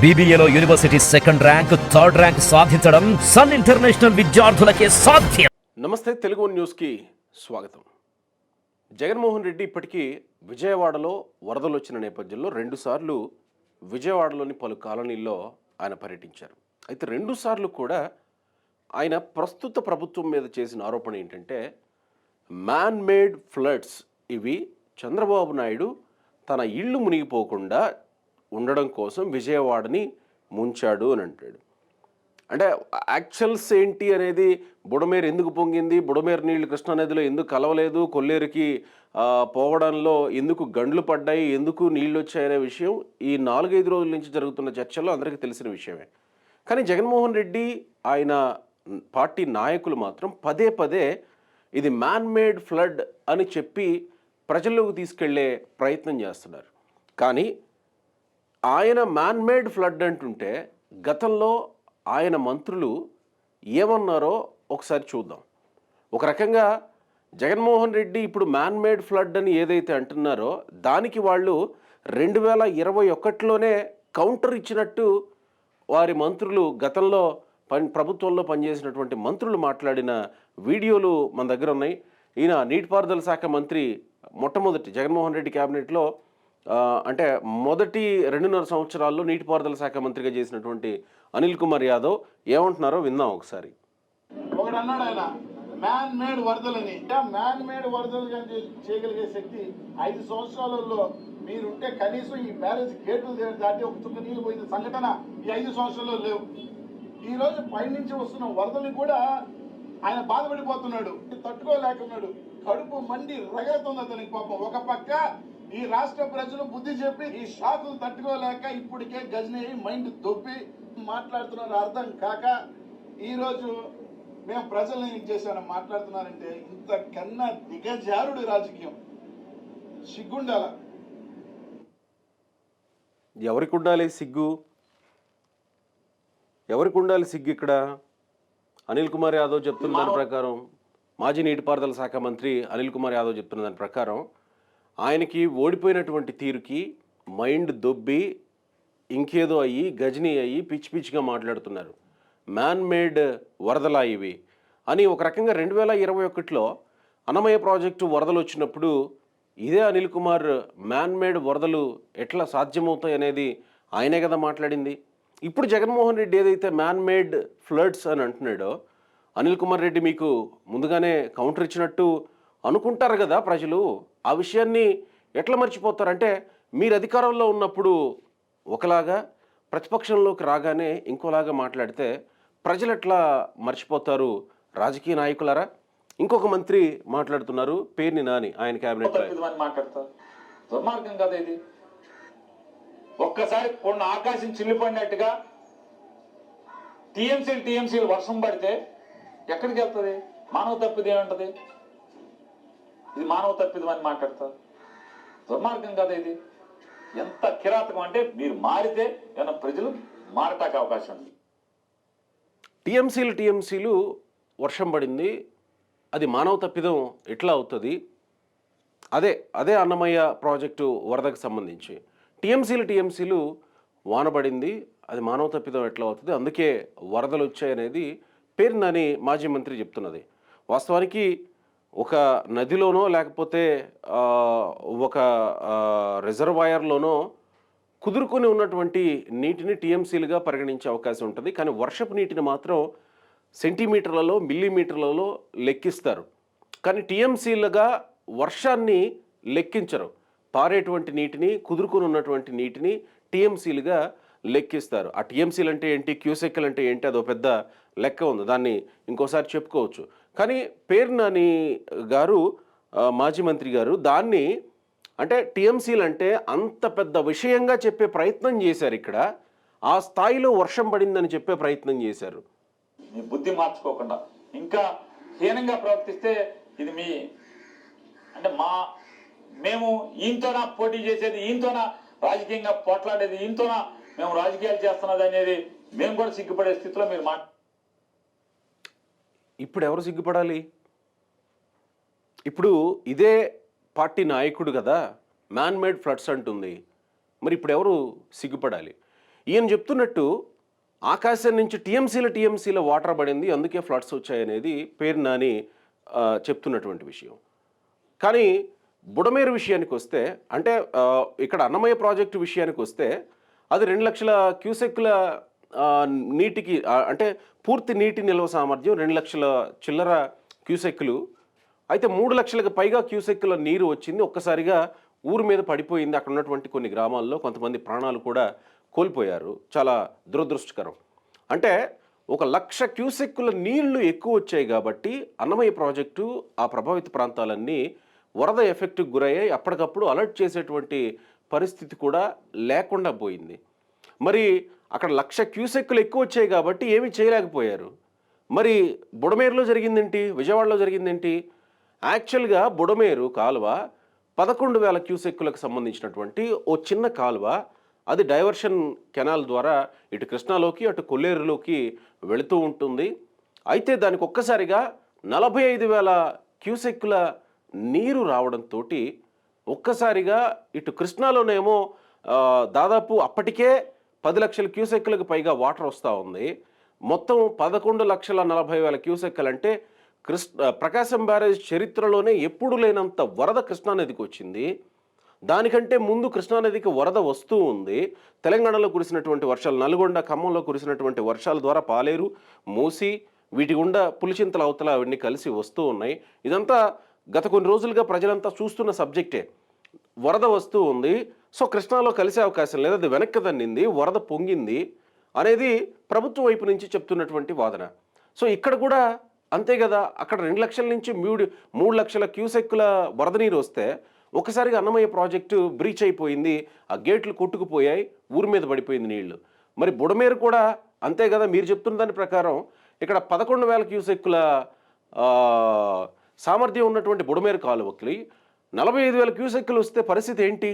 BBAలో university second rank, third rank సాధించడం Sun International విద్యార్థులకే సాధ్యం. నమస్తే, తెలుగు న్యూస్కి స్వాగతం. జగన్మోహన్ రెడ్డి ఇప్పటికీ విజయవాడలో వరదలు వచ్చిన నేపథ్యంలో రెండుసార్లు విజయవాడలోని పలు కాలనీల్లో ఆయన పర్యటించారు. అయితే రెండుసార్లు కూడా ఆయన ప్రస్తుత ప్రభుత్వం మీద చేసిన ఆరోపణ ఏంటంటే మ్యాన్ మేడ్ ఫ్లడ్స్, ఇవి చంద్రబాబు నాయుడు తన ఇళ్ళు మునిగిపోకుండా ఉండడం కోసం విజయవాడని ముంచాడు అని అంటాడు. అంటే యాక్చువల్స్ ఏంటి అనేది, బుడమేరు ఎందుకు పొంగింది, బుడమేరు నీళ్లు కృష్ణానదిలో ఎందుకు కలవలేదు, కొల్లేరుకి పోవడంలో ఎందుకు గండ్లు పడ్డాయి, ఎందుకు నీళ్ళు వచ్చాయనే విషయం ఈ 4-5 రోజుల నుంచి జరుగుతున్న చర్చల్లో అందరికీ తెలిసిన విషయమే. కానీ జగన్మోహన్ రెడ్డి ఆయన పార్టీ నాయకులు మాత్రం పదే పదే ఇది మ్యాన్ మేడ్ ఫ్లడ్ అని చెప్పి ప్రజల్లోకి తీసుకెళ్లే ప్రయత్నం చేస్తున్నారు. కానీ ఆయన మ్యాన్ మేడ్ ఫ్లడ్ అంటుంటే గతంలో ఆయన మంత్రులు ఏమన్నారో ఒకసారి చూద్దాం. ఒక రకంగా జగన్మోహన్ రెడ్డి ఇప్పుడు మ్యాన్ మేడ్ ఫ్లడ్ అని ఏదైతే అంటున్నారో దానికి వాళ్ళు 2021లోనే కౌంటర్ ఇచ్చినట్టు వారి మంత్రులు, గతంలో ప్రభుత్వంలో పనిచేసినటువంటి మంత్రులు మాట్లాడిన వీడియోలు మన దగ్గర ఉన్నాయి. ఈయన నీటిపారుదల శాఖ మంత్రి మొట్టమొదటి జగన్మోహన్ రెడ్డి క్యాబినెట్లో అంటే మొదటి 2.5 సంవత్సరాల్లో నీటిపారుదల శాఖ మంత్రిగా చేసినటువంటి అనిల్ కుమార్ యాదవ్ ఏమంటున్నారో విందాం ఒకసారి. ఒకడు అన్నాడు ఆయన మ్యాన్ మేడ్ వరదలని. మ్యాన్ మేడ్ వరదలు చేయగలిగే శక్తి 5 సంవత్సరాలలో మీరుంటే కనీసం ఈ బ్యారేజ్ గేట్లు దాటి ఒక చుక్క నీళ్ళు పోయిన సంఘటన ఈ 5 సంవత్సరాల్లో లేవు. ఈ రోజు పైనుంచి వస్తున్న వరదలు కూడా ఆయన బాధపడిపోతున్నాడు, తట్టుకోలేకున్నాడు. కడుపు మండి రగలుతుంది అతనికి పాపం. ఒక పక్క ఈ రాష్ట్ర ప్రజలు బుద్ధి చెప్పి ఈ షాకులు తట్టుకోలేక ఇప్పటికే గజని మైండ్ దొబ్బి మాట్లాడుతున్నారు. అర్థం కాక ఈరోజు మేము ప్రజల్ని ఏం చేశామని మాట్లాడుతున్నారంటే ఇంతకన్నా దిగజారుడు రాజకీయం. సిగ్గుండాల. ఎవరికి ఉండాలి సిగ్గు? ఎవరికి ఉండాలి సిగ్గు? ఇక్కడ అనిల్ కుమార్ యాదవ్ చెప్తున్న దాని ప్రకారం, మాజీ నీటిపారుదల శాఖ మంత్రి అనిల్ కుమార్ యాదవ్ చెప్తున్న దాని ప్రకారం ఆయనకి ఓడిపోయినటువంటి తీరుకి మైండ్ దొబ్బి ఇంకేదో అయ్యి గజనీ అయ్యి పిచ్చి పిచ్చిగా మాట్లాడుతున్నారు. మ్యాన్ మేడ్ వరదలా ఇవి అని. ఒక రకంగా 2021లో అన్నమయ్య ప్రాజెక్టు వరదలు వచ్చినప్పుడు ఇదే అనిల్ కుమార్ మ్యాన్ మేడ్ వరదలు ఎట్లా సాధ్యమవుతాయి అనేది ఆయనే కదా మాట్లాడింది. ఇప్పుడు జగన్మోహన్ రెడ్డి ఏదైతే మ్యాన్ మేడ్ ఫ్లడ్స్ అని అంటున్నాడో, అనిల్ కుమార్ రెడ్డి మీకు ముందుగానే కౌంటర్ ఇచ్చినట్టు అనుకుంటారు కదా ప్రజలు. ఆ విషయాన్ని ఎట్లా మర్చిపోతారంటే, మీరు అధికారంలో ఉన్నప్పుడు ఒకలాగా, ప్రతిపక్షంలోకి రాగానే ఇంకోలాగా మాట్లాడితే ప్రజలు ఎట్లా మర్చిపోతారు రాజకీయ నాయకులారా? ఇంకొక మంత్రి మాట్లాడుతున్నారు, పేర్ని నాని, ఆయన క్యాబినెట్ మాట్లాడతారు. దుర్మార్గం కదా ఇది. ఒక్కసారి కొండ ఆకాశం చిల్లిపడినట్టుగా టీఎంసీలు వర్షం పడితే ఎక్కడికి వెళ్తుంది? మానవ తప్పిది ఏముంటది? ఇది మానవ తప్పిదం అని మాట్లాడతారు. దుర్మార్గం కదా ఇది. ఎంత కిరాతకం అంటే, మీరు మారితే ఏమైనా ప్రజలు మారటానికి అవకాశం ఉంది. టీఎంసీలు వర్షం పడింది, అది మానవ తప్పిదం ఎట్లా అవుతుంది? అదే అన్నమయ్య ప్రాజెక్టు వరదకు సంబంధించి టీఎంసీలు వానబడింది, అది మానవ తప్పిదం ఎట్లా అవుతుంది, అందుకే వరదలు వచ్చాయనేది పేర్నని మాజీ మంత్రి చెప్తున్నది. వాస్తవానికి ఒక నదిలోనో లేకపోతే ఒక రిజర్వాయర్లోనో కుదురుకొని ఉన్నటువంటి నీటిని టీఎంసీలుగా పరిగణించే అవకాశం ఉంటుంది. కానీ వర్షపు నీటిని మాత్రం సెంటీమీటర్లలో, మిల్లీమీటర్లలో లెక్కిస్తారు. కానీ టీఎంసీలుగా వర్షాన్ని లెక్కించరు. పారేటువంటి నీటిని, కుదురుకొని ఉన్నటువంటి నీటిని టీఎంసీలుగా లెక్కిస్తారు. ఆ టీఎంసీలు అంటే ఏంటి, క్యూసెక్లు అంటే ఏంటి, అదో పెద్ద లెక్క ఉంది, దాన్ని ఇంకోసారి చెప్పుకోవచ్చు. కానీ పేర్నాని గారు, మాజీ మంత్రి గారు, దాన్ని అంటే టీఎంసీలు అంటే అంత పెద్ద విషయంగా చెప్పే ప్రయత్నం చేశారు. ఇక్కడ ఆ స్థాయిలో వర్షం పడిందని చెప్పే ప్రయత్నం చేశారు. మీ బుద్ధి మార్చుకోకుండా ఇంకా హీనంగా ప్రవర్తిస్తే ఇది మీ అంటే మేము ఈయనతోనా పోటీ చేసేది, ఈయనతోనా రాజకీయంగా పోట్లాడేది, ఈయనతోనా మేము రాజకీయాలు చేస్తున్నది అనేది మేము కూడా సిగ్గుపడే స్థితిలో మీరు ఇప్పుడు ఎవరు సిగ్గుపడాలి? ఇప్పుడు ఇదే పార్టీ నాయకుడు కదా మ్యాన్ మేడ్ ఫ్లడ్స్ అంటుంది. మరి ఇప్పుడు ఎవరు సిగ్గుపడాలి? ఈయన చెప్తున్నట్టు ఆకాశం నుంచి టీఎంసీల వాటర్ పడింది, అందుకే ఫ్లడ్స్ వచ్చాయనేది పేరు నాని చెప్తున్నటువంటి విషయం. కానీ బుడమేరు విషయానికి వస్తే, అంటే ఇక్కడ అన్నమయ్య ప్రాజెక్టు విషయానికి వస్తే అది 2 లక్షల క్యూసెక్కుల నీటికి అంటే పూర్తి నీటి నిల్వ సామర్థ్యం 2 లక్షల చిల్లర క్యూసెక్కులు. అయితే 3 లక్షలకు పైగా క్యూసెక్కుల నీరు వచ్చింది, ఒక్కసారిగా ఊరు మీద పడిపోయింది. అక్కడ ఉన్నటువంటి కొన్ని గ్రామాల్లో కొంతమంది ప్రాణాలు కూడా కోల్పోయారు. చాలా దురదృష్టకరం. అంటే 1 లక్ష క్యూసెక్కుల నీళ్లు ఎక్కువ వచ్చాయి కాబట్టి అన్నమయ్య ప్రాజెక్టు ఆ ప్రభావిత ప్రాంతాలన్నీ వరద ఎఫెక్ట్కి గురయ్యాయి. అప్పటికప్పుడు అలర్ట్ చేసేటువంటి పరిస్థితి కూడా లేకుండా పోయింది. మరి అక్కడ 1 లక్ష క్యూసెక్కులు ఎక్కువ వచ్చాయి కాబట్టి ఏమీ చేయలేకపోయారు. మరి బుడమేరులో జరిగిందేంటి, విజయవాడలో జరిగిందేంటి? యాక్చువల్గా బుడమేరు కాలువ 11,000 క్యూసెక్కులకు సంబంధించినటువంటి ఓ చిన్న కాలువ. అది డైవర్షన్ కెనాల్ ద్వారా ఇటు కృష్ణాలోకి అటు కొల్లేరులోకి వెళుతూ ఉంటుంది. అయితే దానికి ఒక్కసారిగా 45,000 క్యూసెక్కుల నీరు రావడంతో ఒక్కసారిగా ఇటు కృష్ణాలోనేమో దాదాపు అప్పటికే 10 లక్షల క్యూసెక్కులకు పైగా వాటర్ వస్తూ ఉంది. మొత్తం 11,40,000 క్యూసెక్కులు అంటే ప్రకాశం బ్యారేజ్ చరిత్రలోనే ఎప్పుడు లేనంత వరద కృష్ణానదికి వచ్చింది. దానికంటే ముందు కృష్ణానదికి వరద వస్తూ ఉంది. తెలంగాణలో కురిసినటువంటి వర్షాలు, నల్గొండ ఖమ్మంలో కురిసినటువంటి వర్షాల ద్వారా పాలేరు, మూసి, వీటి గుండా పులిచింతల అవతల అవన్నీ కలిసి వస్తూ ఉన్నాయి. ఇదంతా గత కొన్ని రోజులుగా ప్రజలంతా చూస్తున్న సబ్జెక్టే. వరద వస్తూ ఉంది, సో కృష్ణాలో కలిసే అవకాశం లేదు, అది వెనక్కి తన్నింది, వరద పొంగింది అనేది ప్రభుత్వం వైపు నుంచి చెప్తున్నటువంటి వాదన. సో ఇక్కడ కూడా అంతే కదా, అక్కడ 2 లక్షల నుంచి 3 లక్షల క్యూసెక్కుల వరద నీరు వస్తే ఒకసారిగా అన్నమయ్య ప్రాజెక్టు బ్రీచ్ అయిపోయింది, ఆ గేట్లు కొట్టుకుపోయాయి, ఊరి మీద పడిపోయింది నీళ్లు. మరి బుడమేరు కూడా అంతే కదా, మీరు చెప్తున్న దాని ప్రకారం ఇక్కడ 11,000 క్యూసెక్కుల సామర్థ్యం ఉన్నటువంటి బుడమేరు కాలువకి 45,000 క్యూసెక్కులు వస్తే పరిస్థితి ఏంటి,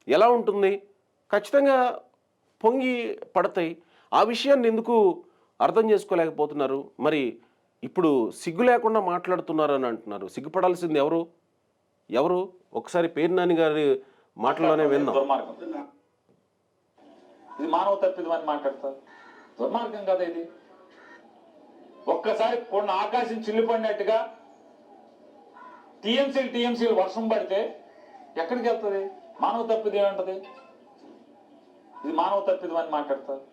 ఎలా ఉంటుంది? ఖచ్చితంగా పొంగి పడతాయి. ఆ విషయాన్ని ఎందుకు అర్థం చేసుకోలేకపోతున్నారు? మరి ఇప్పుడు సిగ్గు లేకుండా మాట్లాడుతున్నారు అని అంటున్నారు. సిగ్గుపడాల్సింది ఎవరు? ఒకసారి పేరు నాని గారి మాటల్లోనే విందాం. ఇది మానవ తప్పిదం అని మాట్లాడతారు. దుర్మార్గం కదా ఇది. ఒక్కసారి కొన్ని ఆకాశం చిల్లిపడినట్టుగా టీఎంసీలు వర్షం పడితే ఎక్కడికి వెళ్తుంది? మానవ తప్పిదం ఏమంటది? ఇది మానవ తప్పిదం అని మాట్లాడతారు.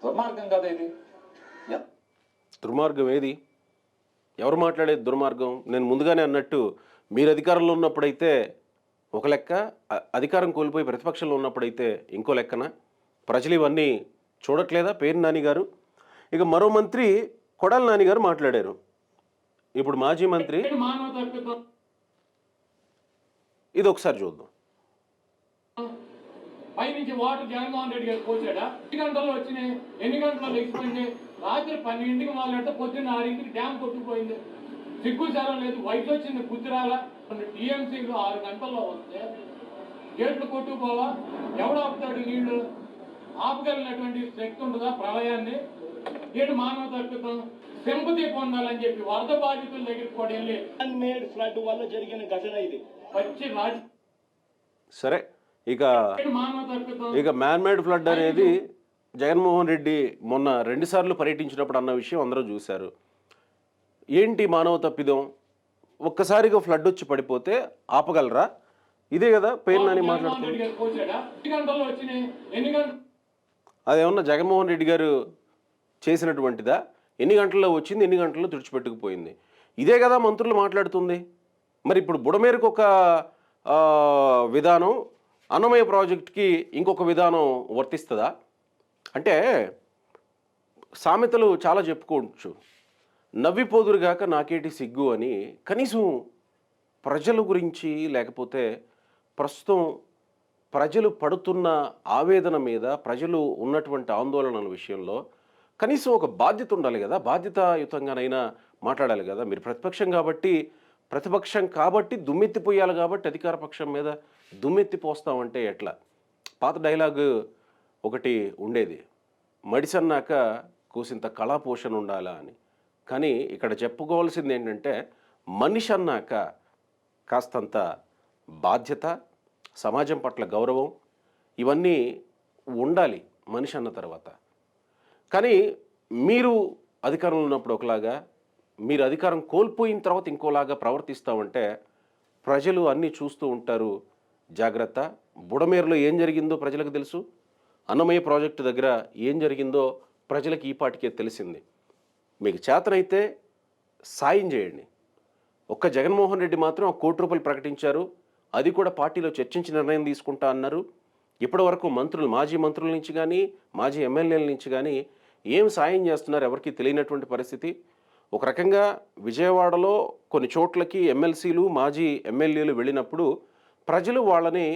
దుర్మార్గం కదా ఇది. దుర్మార్గం ఏది? ఎవరు మాట్లాడేది దుర్మార్గం? నేను ముందుగానే అన్నట్టు మీరు అధికారంలో ఉన్నప్పుడైతే ఒక లెక్క, అధికారం కోల్పోయి ప్రతిపక్షంలో ఉన్నప్పుడైతే ఇంకో లెక్కన. ప్రజలు ఇవన్నీ చూడట్లేదా? పేరు నాని గారు, ఇక మరో మంత్రి కొడాలి నాని గారు మాట్లాడారు. ఇప్పుడు మాజీ మంత్రి, ఇది ఒకసారి చూద్దాం. పైనుంచి వాటర్ జగన్మోహన్ రెడ్డి గారు పోసాడా? 2 గంటల్లో వచ్చినాయి. ఎన్ని గంటల్లో లెక్కిపోయింది? రాత్రి 12ంటికి మొదలెడితే పొద్దున్న 6ంటికి డ్యామ్ కొట్టుకుపోయింది. సిగ్గు సెలవు లేదు, వయసు వచ్చింది, గుర్తురాల. టీఎంసీలు 6 గంటల్లో వస్తే గేట్లు కొట్టుకుపోవా? ఎవడు ఆపుతాడు నీళ్లు? ఆపగలిగినటువంటి శక్తి ఉంటుందా ప్రళయాన్ని? ఏడు మానవ తప్పిదం. సింపతి పొందాలని చెప్పి వరద బాధితుల దగ్గరికి కూడా వెళ్ళి మేడ్ ఫ్లడ్ వల్ల జరిగిన ఘటన ఇది. వచ్చి సరే, ఇక మ్యాన్మేడ్ ఫ్లడ్ అనేది జగన్మోహన్ రెడ్డి మొన్న 2 సార్లు పర్యటించినప్పుడు అన్న విషయం అందరూ చూశారు. ఏంటి మానవ తప్పిదం? ఒక్కసారిగా ఫ్లడ్ వచ్చి పడిపోతే ఆపగలరా? ఇదే కదా పేరు నాని మాట్లాడుతుంది. అదేమన్నా జగన్మోహన్ రెడ్డి గారు చేసినటువంటిదా? ఎన్ని గంటల్లో వచ్చింది, ఎన్ని గంటల్లో తుడిచిపెట్టుకుపోయింది? ఇదే కదా మంత్రులు మాట్లాడుతుంది. మరి ఇప్పుడు బుడమేరుకు ఒక విధానం, అన్నమయ్య ప్రాజెక్టుకి ఇంకొక విధానం వర్తిస్తుందా? అంటే సామెతలు చాలా చెప్పుకోవచ్చు. నవ్విపోదురుగాక నాకేటి సిగ్గు అని. కనీసం ప్రజల గురించి, లేకపోతే ప్రస్తుతం ప్రజలు పడుతున్న ఆవేదన మీద, ప్రజలు ఉన్నటువంటి ఆందోళనల విషయంలో కనీసం ఒక బాధ్యత ఉండాలి కదా, బాధ్యతాయుతంగానైనా మాట్లాడాలి కదా. మీరు ప్రతిపక్షం కాబట్టి దుమ్మెత్తిపోయాలి కాబట్టి అధికార పక్షం మీద దుమ్మెత్తిపోస్తామంటే ఎట్లా? పాత డైలాగు ఒకటి ఉండేది, మడిసన్నాక కూసింత కళాపోషణ ఉండాలా అని. కానీ ఇక్కడ చెప్పుకోవాల్సింది ఏంటంటే, మనిషి అన్నాక కాస్తంత బాధ్యత, సమాజం పట్ల గౌరవం, ఇవన్నీ ఉండాలి. మనిషి అన్న తర్వాత. కానీ మీరు అధికారంలో ఉన్నప్పుడు ఒకలాగా, మీరు అధికారం కోల్పోయిన తర్వాత ఇంకోలాగా ప్రవర్తిస్తామంటే ప్రజలు అన్నీ చూస్తూ ఉంటారు. జాగ్రత్త. బుడమేరులో ఏం జరిగిందో ప్రజలకు తెలుసు. అన్నమయ్య ప్రాజెక్టు దగ్గర ఏం జరిగిందో ప్రజలకు ఈ పాటికే తెలిసింది. మీకు చేతనైతే సాయం చేయండి. ఒక్క జగన్మోహన్ రెడ్డి మాత్రం ₹1,00,00,000 ప్రకటించారు. అది కూడా పార్టీలో చర్చించి నిర్ణయం తీసుకుంటా అన్నారు. ఇప్పటివరకు మంత్రులు, మాజీ మంత్రుల నుంచి కానీ, మాజీ ఎమ్మెల్యేల నుంచి కానీ ఏం సాయం చేస్తున్నారు ఎవరికి తెలియనటువంటి పరిస్థితి. ఒక రకంగా విజయవాడలో కొన్ని చోట్లకి ఎమ్మెల్సీలు, మాజీ ఎమ్మెల్యేలు వెళ్ళినప్పుడు ప్రజలు వాళ్ళని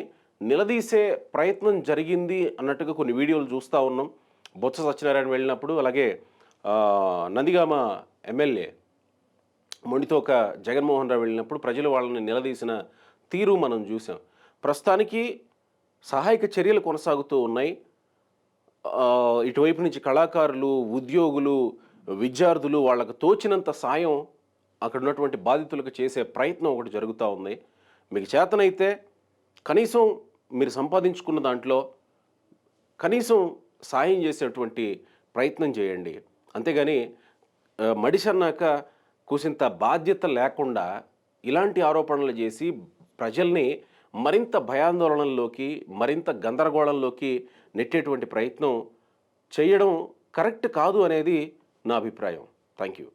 నిలదీసే ప్రయత్నం జరిగింది అన్నట్టుగా కొన్ని వీడియోలు చూస్తూ ఉన్నాం. బొత్స సత్యనారాయణ వెళ్ళినప్పుడు, అలాగే నందిగామ ఎమ్మెల్యే మొండితోక జగన్మోహన్ రావు వెళ్ళినప్పుడు ప్రజలు వాళ్ళని నిలదీసిన తీరు మనం చూసాం. ప్రస్తుతానికి సహాయక చర్యలు కొనసాగుతూ ఉన్నాయి. ఇటువైపు నుంచి కళాకారులు, ఉద్యోగులు, విద్యార్థులు వాళ్ళకు తోచినంత సాయం అక్కడ ఉన్నటువంటి బాధితులకు చేసే ప్రయత్నం ఒకటి జరుగుతూ ఉంది. మీకు చేతనైతే కనీసం మీరు సంపాదించుకున్న దాంట్లో కనీసం సాయం చేసేటువంటి ప్రయత్నం చేయండి. అంతేగాని మడిసి అన్నాక కూసింత బాధ్యత లేకుండా ఇలాంటి ఆరోపణలు చేసి ప్రజల్ని మరింత భయాందోళనల్లోకి, మరింత గందరగోళంలోకి నెట్టేటువంటి ప్రయత్నం చేయడం కరెక్ట్ కాదు అనేది నా అభిప్రాయం. Thank you.